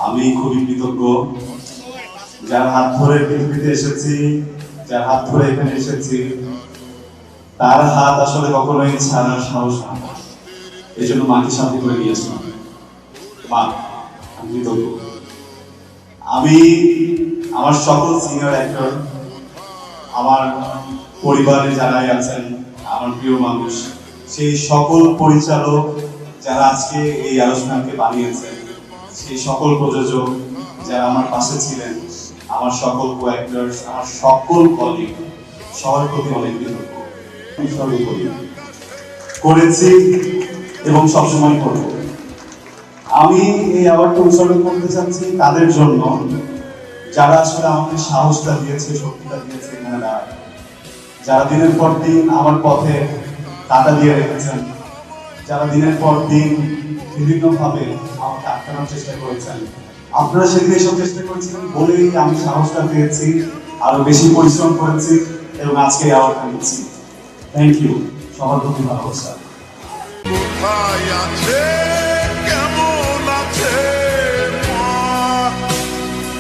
আমি খুবই কৃতজ্ঞ, যার হাত ধরে পৃথিবীতে এসেছি, যার হাত ধরে এখানে এসেছি, তার হাত আসলে কখনোই ছাড়ার সাহস না। এই জন্য মাকে সাথে করে নিয়েছিলাম। মা, আমি কৃতজ্ঞ। আমি আমার সকল সিনিয়র অ্যাক্টর, আমার পরিবারে যারাই আছেন, আমার প্রিয় মানুষ, সেই সকল পরিচালক যারা আজকে এই আলোচনাকে বানিয়েছেন, সেই সকল প্রযোজক যারা আমার পাশে ছিলেন, আমার সকল কো অ্যাক্টর্স, আমার সকল কলিগ, সবার প্রতি অনেক কৃতজ্ঞ। করেছি এবং সবসময় করব। আমি এই অ্যাওয়ার্ডটা উৎসর্গ করতে চাচ্ছি তাদের জন্য যারা আসলে আমাকে সাহসটা দিয়েছে, শক্তিটা দিয়েছে এখানে দাঁড়ায়, যারা দিনের পর দিন আমার পথে কাঁটা দিয়ে রেখেছেন, যারা দিনের পর দিন বিভিন্নভাবে আমাকে আটকানোর চেষ্টা করেছেন। আপনারা সেদিন এসব চেষ্টা করেছিলেন বলেই আমি সাহসটা পেয়েছি, আরো বেশি পরিশ্রম করেছি এবং আজকে অ্যাওয়ার্ডটা নিচ্ছি। থ্যাংক ইউ, সবার প্রতি ভালোবাসা।